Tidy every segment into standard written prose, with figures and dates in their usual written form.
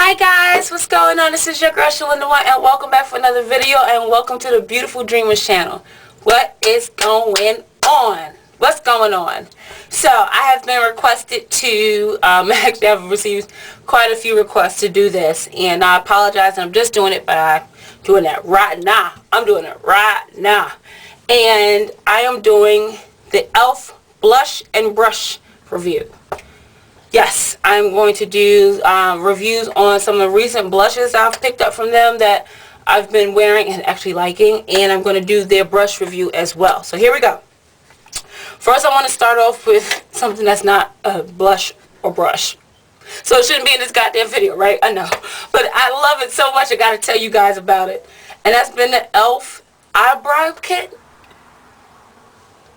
Hi guys, what's going on? This is your girl Shalinda One, and welcome back for another video, and welcome to the Beautiful Dreamers channel. What is going on? What's going on? So I have been requested to actually I've received quite a few requests to do this, and I apologize. I'm just doing it, but I'm doing it right now. I'm doing it right now, and I am doing the E.L.F blush and brush review. Yes, I'm going to do reviews on some of the recent blushes I've picked up from them that I've been wearing and actually liking, and I'm going to do their brush review as well. So here we go. First, I want to start off with something that's not a blush or brush. So it shouldn't be in this goddamn video, right? I know. But I love it so much I got to tell you guys about it. And that's been the E.L.F Eyebrow Kit.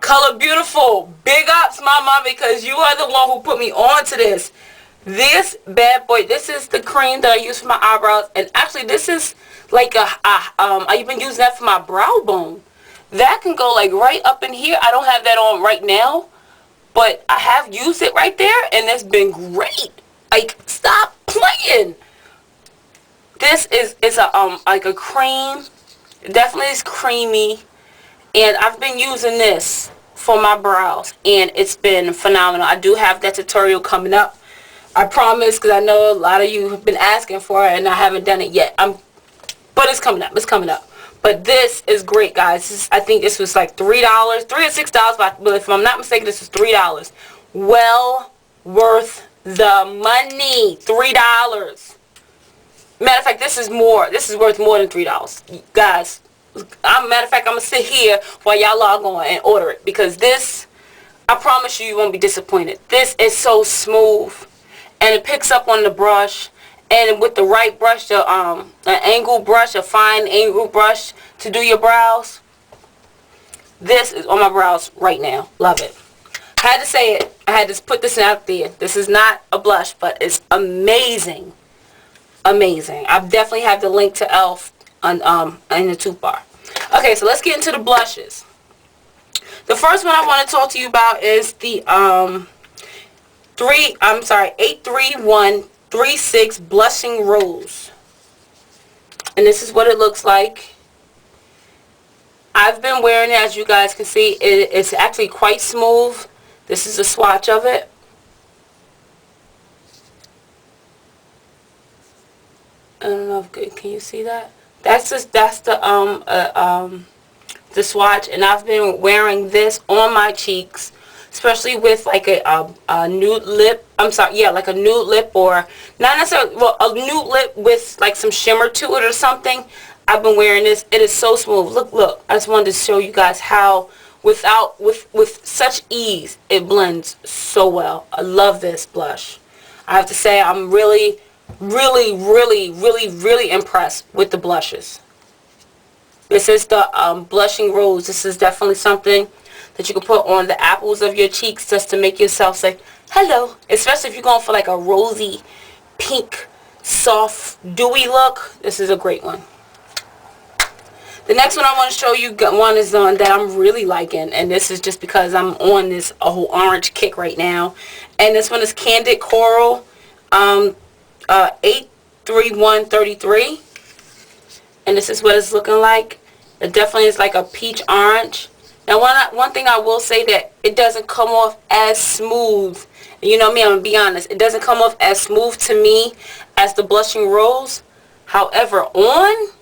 Color Beautiful. Big ups, mama, because you are the one who put me on to this. This bad boy, this is the cream that I use for my eyebrows. And actually, this is like I've been using that for my brow bone. That can go like right up in here. I don't have that on right now, but I have used it right there, and it's been great. Like, stop playing. This is a like a cream. It definitely is creamy. And I've been using this for my brows, and it's been phenomenal. I do have that tutorial coming up, I promise, because I know a lot of you have been asking for it, and I haven't done it yet. But it's coming up. It's coming up. But this is great, guys. I think this was like $3, $3 or $6. But if I'm not mistaken, this was $3. Well worth the money. $3. Matter of fact, this is more. This is worth more than $3, guys. Matter of fact, I'm going to sit here while y'all log on and order it, because this, I promise you, you won't be disappointed. This is so smooth, and it picks up on the brush, and with the right brush, an angle brush, a fine angle brush to do your brows, this is on my brows right now. Love it. I had to say it. I had to put this out there. This is not a blush, but it's amazing. Amazing. I definitely have the link to E.L.F in the toolbar. Okay, so let's get into the blushes. The first one I want to talk to you about is the 83136 Blushing Rose. And this is what it looks like. I've been wearing it, as you guys can see. It's actually quite smooth. This is a swatch of it. I don't know if can you see that? That's the swatch, and I've been wearing this on my cheeks, especially with like a nude lip. Like a nude lip, or not necessarily, well, a nude lip with like some shimmer to it or something. I've been wearing this. It is so smooth. Look. I just wanted to show you guys how with such ease it blends so well. I love this blush. I have to say, I'm really impressed with the blushes. This is the Blushing Rose. This is definitely something that you can put on the apples of your cheeks just to make yourself say hello, especially if you're going for like a rosy pink soft dewy look. This is a great one. The next one I want to show you one is on that I'm really liking, and this is just because I'm on this whole orange kick right now, and this one is Candid Coral 83133, and this is what it's looking like. It definitely is like a peach orange. Now one thing I will say, that it doesn't come off as smooth. You know me, I'm gonna be honest, it doesn't come off as smooth to me as the Blushing Rose. However, on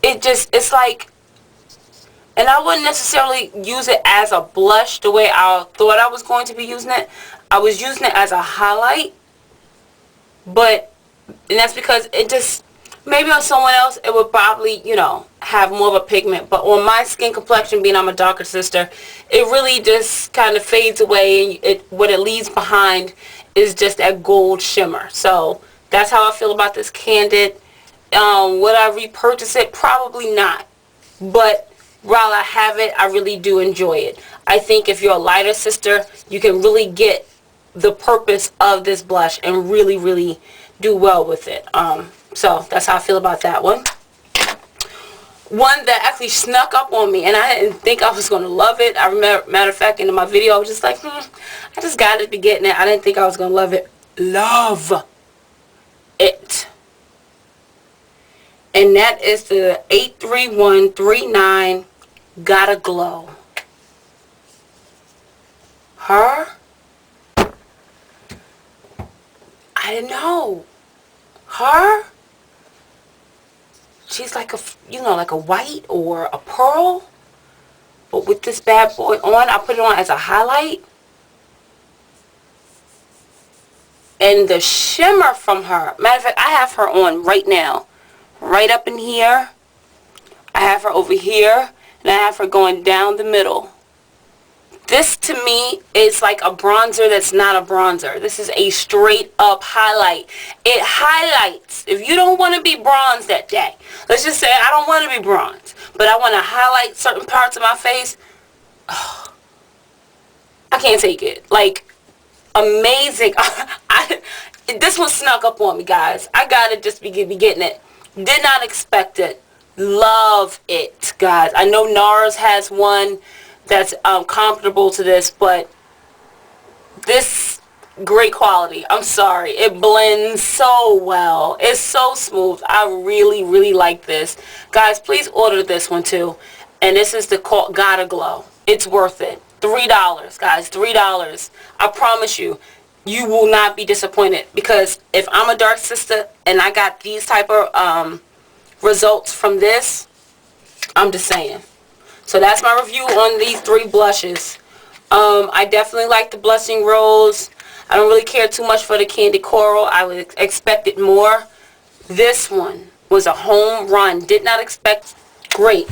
it's like, and I wouldn't necessarily use it as a blush the way I thought I was going to be using it. I was using it as a highlight. And that's because it just, maybe on someone else it would probably, you know, have more of a pigment, but on my skin complexion, being I'm a darker sister, it really just kind of fades away, and what it leaves behind is just that gold shimmer. So that's how I feel about this Candid. Would I repurchase it? Probably not, but while I have it, I really do enjoy it. I think if you're a lighter sister, you can really get the purpose of this blush and really do well with it. So that's how I feel about that one. One that actually snuck up on me, and I didn't think I was going to love it. I remember, matter of fact, in my video, I was just like, I just got to be getting it. I didn't think I was going to love it. Love it. And that is the 83139 Gotta Glow. Her? I didn't know. Her? She's like a, you know, like a white or a pearl. But with this bad boy on, I put it on as a highlight. And the shimmer from her. Matter of fact, I have her on right now. Right up in here. I have her over here. And I have her going down the middle. This to me is like a bronzer that's not a bronzer. This is a straight up highlight. It highlights. If you don't want to be bronzed that day, let's just say I don't want to be bronzed, but I want to highlight certain parts of my face. Oh, I can't take it. Like, amazing. This one snuck up on me, guys. I gotta just be getting it. Did not expect it. Love it, guys. I know NARS has one that's comparable to this, but this, great quality. I'm sorry, it blends so well. It's so smooth. I really like this, guys. Please order this one too. And this is the Gotta Glow. It's worth it. $3, guys. $3. I promise you, you will not be disappointed, because if I'm a dark sister and I got these type of results from this, I'm just saying. So that's my review on these 3 blushes. I definitely like the Blushing Rose. I don't really care too much for the Candid Coral. I would expect it more. This one was a home run. Did not expect. Great.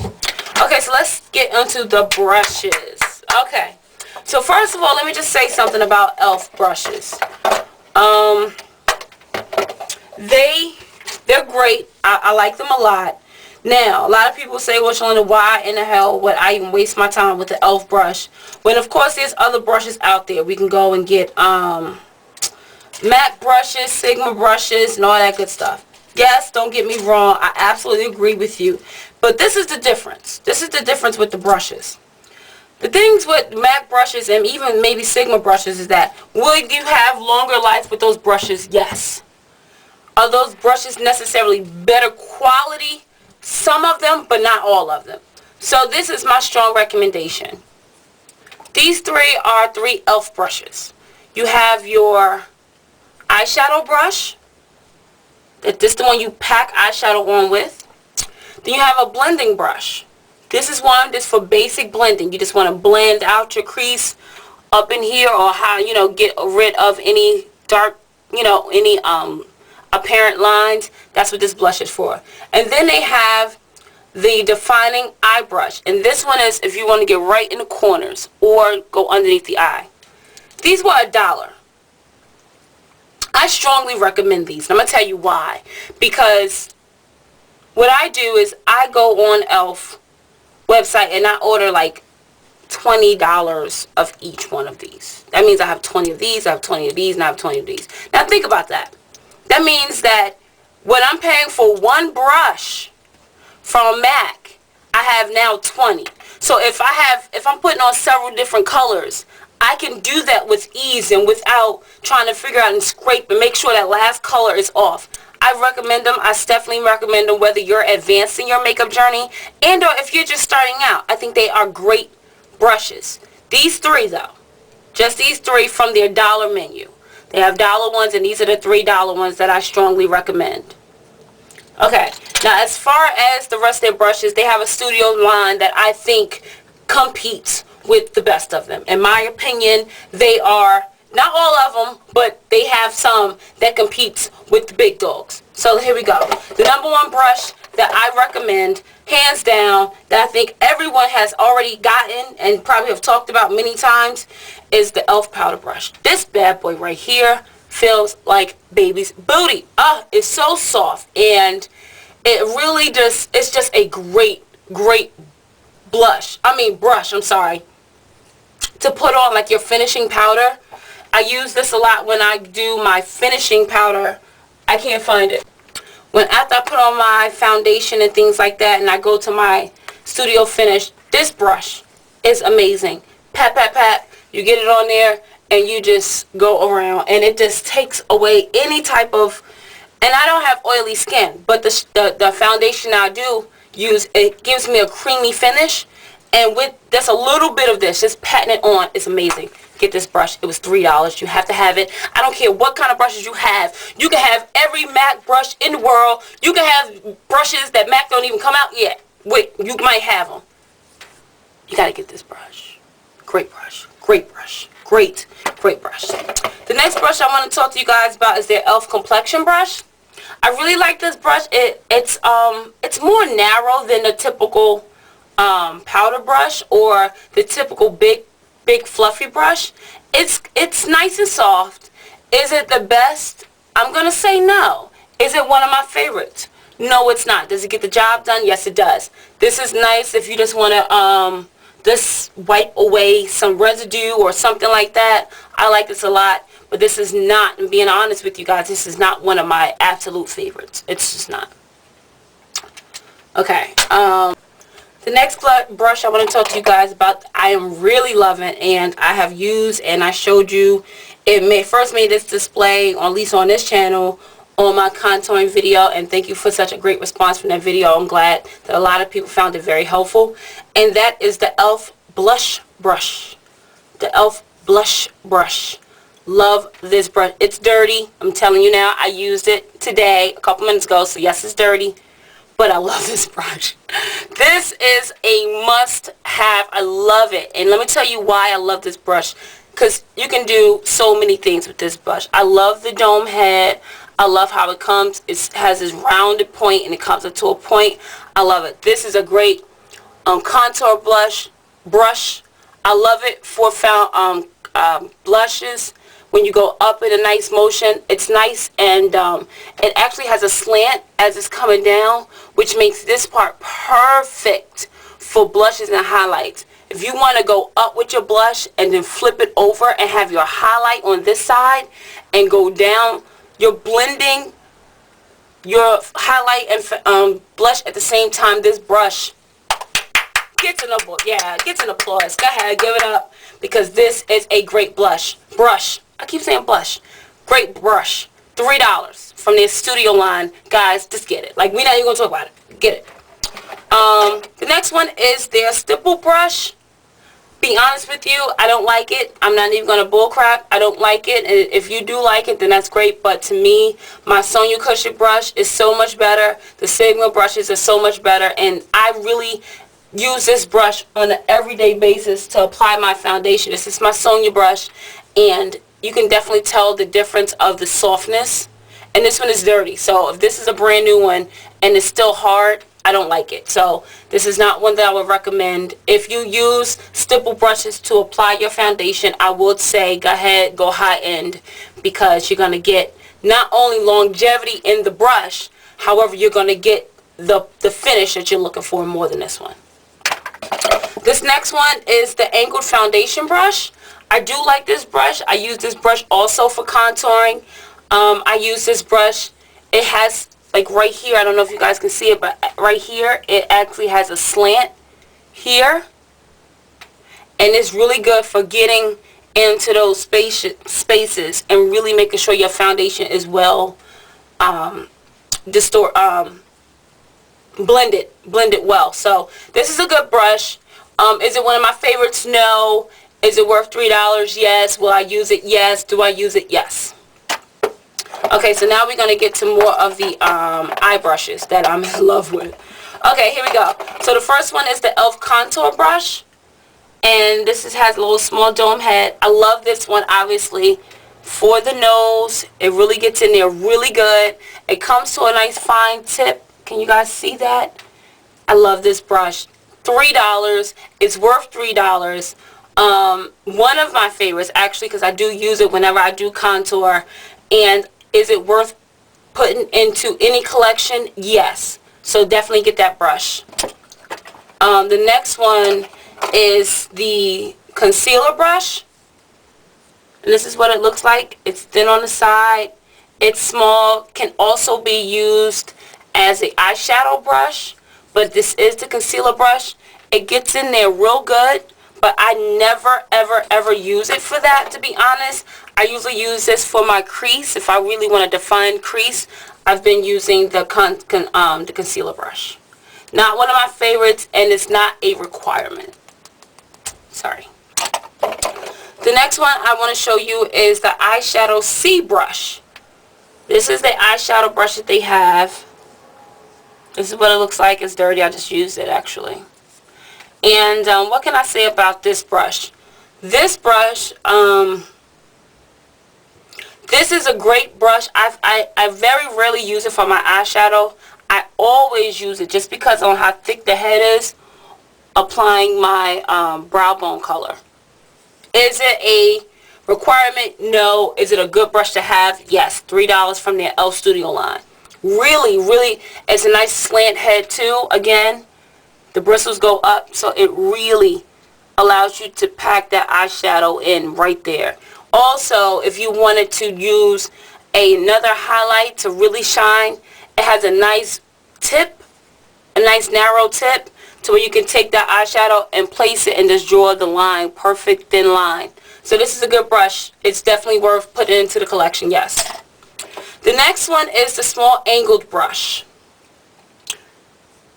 Okay, so let's get into the brushes. Okay. So first of all, let me just say something about E.L.F. brushes. They're great. I like them a lot. Now, a lot of people say, well, Shalanda, why in the hell would I even waste my time with the E.L.F. brush? When, of course, there's other brushes out there. We can go and get MAC brushes, Sigma brushes, and all that good stuff. Yes, don't get me wrong. I absolutely agree with you. But this is the difference. This is the difference with the brushes. The things with MAC brushes and even maybe Sigma brushes is that, will you have longer life with those brushes? Yes. Are those brushes necessarily better quality? Some of them, but not all of them. So this is my strong recommendation. These 3 are 3 E.L.F. brushes. You have your eyeshadow brush. This is the one you pack eyeshadow on with. Then you have a blending brush. This is one that's for basic blending. You just want to blend out your crease up in here, or how, you know, get rid of any dark, you know, any apparent lines. That's what this blush is for. And then they have the defining eye brush, and this one is if you want to get right in the corners or go underneath the eye. These were $1. I strongly recommend these. I'm gonna tell you why. Because what I do is I go on E.L.F. website and I order like $20 of each one of these. That means I have 20 of these, I have 20 of these, and I have 20 of these. Now think about that. That means that when I'm paying for one brush from MAC, I have now 20. So if I'm putting on several different colors, I can do that with ease and without trying to figure out and scrape and make sure that last color is off. I recommend them. I definitely recommend them whether you're advancing your makeup journey and or if you're just starting out. I think they are great brushes. These 3 though, just these 3 from their dollar menu. They have $1 ones, and these are the $3 ones that I strongly recommend. Okay, now as far as the rest of their brushes, they have a studio line that I think competes with the best of them. In my opinion, they are, not all of them, but they have some that competes with the big dogs. So here we go. The #1 brush that I recommend, hands down, that I think everyone has already gotten and probably have talked about many times, is the E.L.F. powder brush. This bad boy right here feels like baby's booty. It's so soft, and it really just, it's just a great brush, I'm sorry, to put on like your finishing powder. I use this a lot when I do my finishing powder. I can't find it. After I put on my foundation and things like that, and I go to my studio finish, this brush is amazing. Pat, pat, pat. You get it on there, and you just go around, and it just takes away any type of And I don't have oily skin, but the foundation I do use, it gives me a creamy finish. And with just a little bit of this, just patting it on, it's amazing. Get this brush. It was $3. You have to have it. I don't care what kind of brushes you have. You can have every MAC brush in the world. You can have brushes that MAC don't even come out yet. Wait, you might have them. You got to get this brush. Great brush. Great brush. Great brush. The next brush I want to talk to you guys about is their E.L.F. Complexion Brush. I really like this brush. It's more narrow than the typical powder brush or the typical big fluffy brush. It's nice and soft. Is it the best? I'm gonna say no. Is it one of my favorites? No, it's not. Does it get the job done? Yes, it does. This is nice if you just want to just wipe away some residue or something like that. I like this a lot, but this is not, and being honest with you guys, this is not one of my absolute favorites. It's just not. Okay, the next brush I want to talk to you guys about, I am really loving, and I have used, and I showed you, first made this display, or at least on this channel, on my contouring video, and thank you for such a great response from that video. I'm glad that a lot of people found it very helpful, and that is the E.L.F. Blush Brush. The E.L.F. Blush Brush. Love this brush. It's dirty. I'm telling you now, I used it today, a couple minutes ago, so yes, it's dirty, but I love this brush. This is a must-have. I love it, and let me tell you why I love this brush, because you can do so many things with this brush. I love the dome head. I love how it comes. It has this rounded point and it comes up to a point. I love it. This is a great contour brush. I love it for blushes. When you go up in a nice motion, it's nice, and it actually has a slant as it's coming down, which makes this part perfect for blushes and highlights. If you want to go up with your blush and then flip it over and have your highlight on this side and go down, you're blending your highlight and blush at the same time. This brush gets an applause. Go ahead, give it up, because this is a great brush. I keep saying blush. Great brush. $3 from their studio line. Guys, just get it. Like, we're not even going to talk about it. Get it. The next one is their Stipple Brush. Be honest with you, I don't like it. I'm not even going to bullcrap. I don't like it. And if you do like it, then that's great. But to me, my Sonia Kashuk brush is so much better. The Sigma brushes are so much better. And I really use this brush on an everyday basis to apply my foundation. This is my Sonia brush. And you can definitely tell the difference of the softness. And this one is dirty. So if this is a brand new one and it's still hard, I don't like it. So this is not one that I would recommend. If you use stipple brushes to apply your foundation, I would say go ahead, go high end, because you're going to get not only longevity in the brush, however, you're going to get the finish that you're looking for more than this one. This next one is the angled foundation brush. I do like this brush. I use this brush also for contouring. I use this brush. It has, like right here, I don't know if you guys can see it, but right here, it actually has a slant here. And it's really good for getting into those spaces and really making sure your foundation is well blended well. So this is a good brush. Is it one of my favorites? No. Is it worth $3? Yes. Will I use it? Yes. Do I use it? Yes. Okay, so now we're going to get to more of the eye brushes that I'm in love with. Okay, here we go. So the first one is the E.L.F. Contour Brush. And this has a little small dome head. I love this one, obviously, for the nose. It really gets in there really good. It comes to a nice fine tip. Can you guys see that? I love this brush. $3. It's worth $3. One of my favorites, actually, because I do use it whenever I do contour. And is it worth putting into any collection? Yes. So definitely get that brush. The next one is the concealer brush. And this is what it looks like. It's thin on the side. It's small. Can also be used as an eyeshadow brush. But this is the concealer brush. It gets in there real good. but I never ever ever use it for that, to be honest. I usually use this for my crease. If I really want to define crease, I've been using the concealer brush. Not one of my favorites, and it's not a requirement. Sorry. The next one I want to show you is the Eyeshadow C Brush. This is the eyeshadow brush that they have. This is what it looks like. It's dirty. I just used it, actually. And what can I say about this brush? This brush, this is a great brush. I very rarely use it for my eyeshadow. I always use it just because on how thick the head is, applying my brow bone color. Is it a requirement? No. Is it a good brush to have? Yes. $3 from their E.L.F Studio line. Really, really, it's a nice slant head too. Again, the bristles go up, so it really allows you to pack that eyeshadow in right there. Also, if you wanted to use another highlight to really shine, it has a nice tip, a nice narrow tip, to where you can take that eyeshadow and place it and just draw the line, perfect thin line. So this is a good brush. It's definitely worth putting into the collection, yes. The next one is the small angled brush.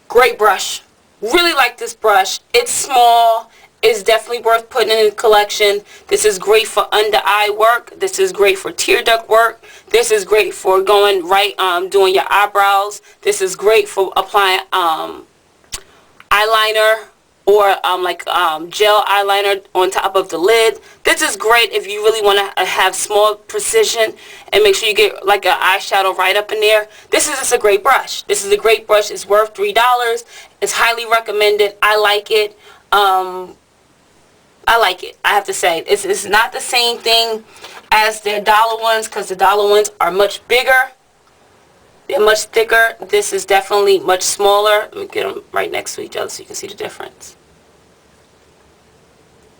Great brush. Really like this brush. It's small. It's definitely worth putting in the collection. This is great for under eye work. This is great for tear duct work. This is great for going right, doing your eyebrows. This is great for applying eyeliner or gel eyeliner on top of the lid. This is great if you really want to have small precision and make sure you get like an eyeshadow right up in there. This is just a great brush. This is a great brush. It's worth $3. It's highly recommended. I like it. I like it. I have to say, it's not the same thing as their dollar ones, because the dollar ones are much bigger. They're much thicker. This is definitely much smaller. Let me get them right next to each other so you can see the difference.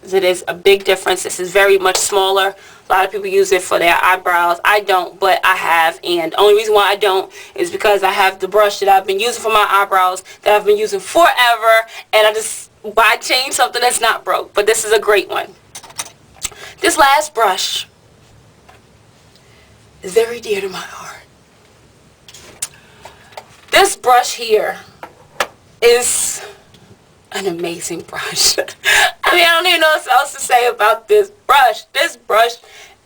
It is a big difference. This is very much smaller. A lot of people use it for their eyebrows. I don't, but I have. And the only reason why I don't is because I have the brush that I've been using for my eyebrows that I've been using forever. And why change something that's not broke? But this is a great one. This last brush is very dear to my heart. This brush here is an amazing brush. I mean, I don't even know what else to say about this brush. This brush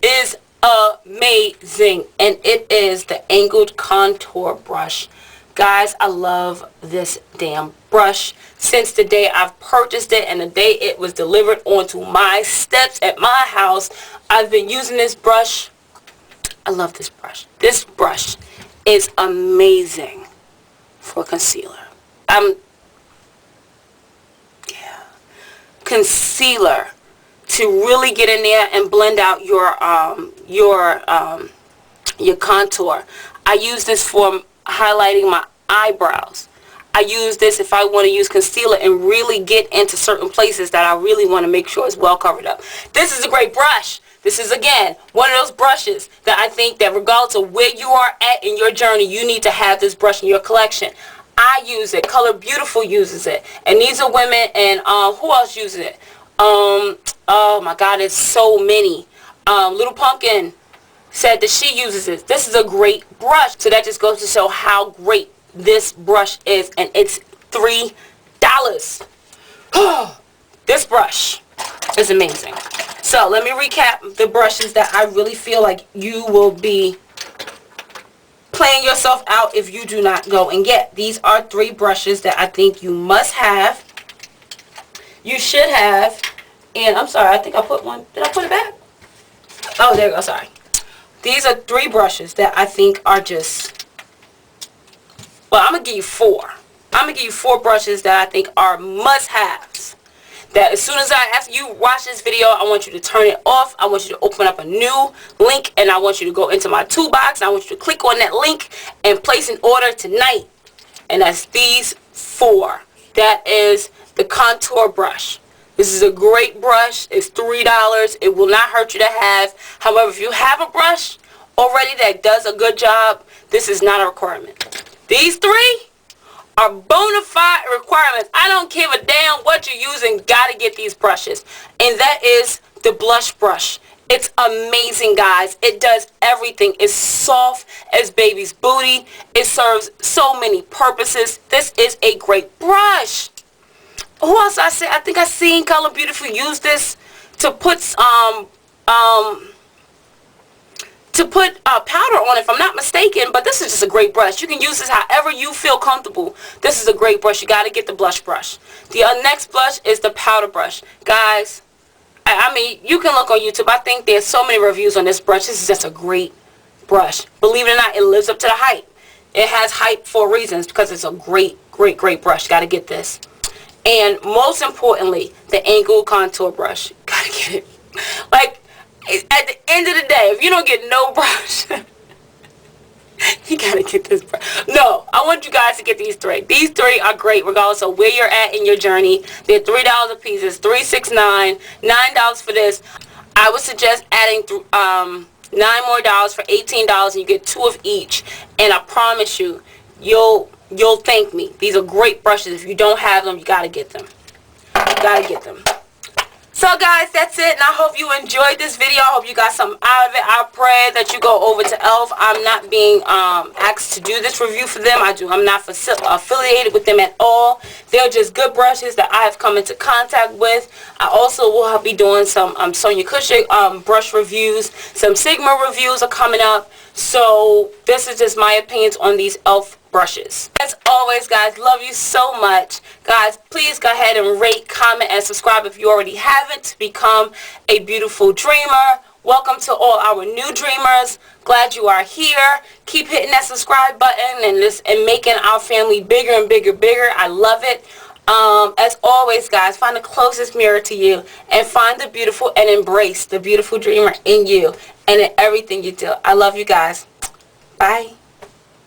is amazing, and it is the angled contour brush. Guys, I love this damn brush since the day I've purchased it and the day it was delivered onto my steps at my house. I've been using this brush. I love this brush. This brush is amazing for concealer. Concealer to really get in there and blend out your contour. I use this for highlighting my eyebrows. I use this if I want to use concealer and really get into certain places that I really want to make sure it's well covered up. This is a great brush. This is, again, one of those brushes that I think that regardless of where you are at in your journey, you need to have this brush in your collection. I use it. Color Beautiful uses it. And these are women, and who else uses it? Oh my God, it's so many. Little Pumpkin said that she uses it. This is a great brush. So that just goes to show how great this brush is. And it's $3. This brush is amazing. So let me recap the brushes that I really feel like you will be playing yourself out if you do not go and get. These are 3 brushes that I think you must have. You should have. And I'm sorry, I think I put one. Did I put it back? Oh, there we go. Sorry. These are 3 brushes that I think are just, well, I'm going to give you 4. I'm going to give you 4 brushes that I think are must-haves. That as soon as after you watch this video, I want you to turn it off. I want you to open up a new link, and I want you to go into my toolbox, and I want you to click on that link and place an order tonight. And that's these 4. That is the contour brush. This is a great brush. It's $3. It will not hurt you to have. However, if you have a brush already that does a good job, this is not a requirement. These 3 are bona fide requirements. I don't give a damn what you're using. Gotta get these brushes. And that is the blush brush. It's amazing, guys. It does everything. It's soft as baby's booty. It serves so many purposes. This is a great brush. Who else I said? I think I seen Color Beautiful use this to put powder on, if I'm not mistaken. But this is just a great brush. You can use this however you feel comfortable. This is a great brush. You got to get the blush brush. The next blush is the powder brush. Guys, I mean, you can look on YouTube. I think there's so many reviews on this brush. This is just a great brush. Believe it or not, it lives up to the hype. It has hype for reasons, because it's a great brush. Got to get this. And most importantly, the angled contour brush. Got to get it. Like, at the end of the day, if you don't get no brush, you gotta get this brush. No, I want you guys to get these three. These three are great regardless of where you're at in your journey. They're $3 a piece. It's $3.69, $9 for this. I would suggest adding $9 more for $18, and you get 2 of each. And I promise you, you'll thank me. These are great brushes. If you don't have them, you gotta get them. You gotta get them. So guys, that's it, and I hope you enjoyed this video. I hope you got something out of it. I pray that you go over to E.L.F. I'm not being asked to do this review for them. I'm not affiliated with them at all. They're just good brushes that I have come into contact with. I also will be doing some Sonia Kushik brush reviews. Some Sigma reviews are coming up. So this is just my opinions on these E.L.F. brushes. As always, guys, love you so much. Guys, please go ahead and rate, comment, and subscribe if you already haven't, to become a beautiful dreamer. Welcome to all our new dreamers. Glad you are here. Keep hitting that subscribe button and making our family bigger and bigger. I love it. As always, guys, find the closest mirror to you and find the beautiful and embrace the beautiful dreamer in you and in everything you do. I love you guys. Bye.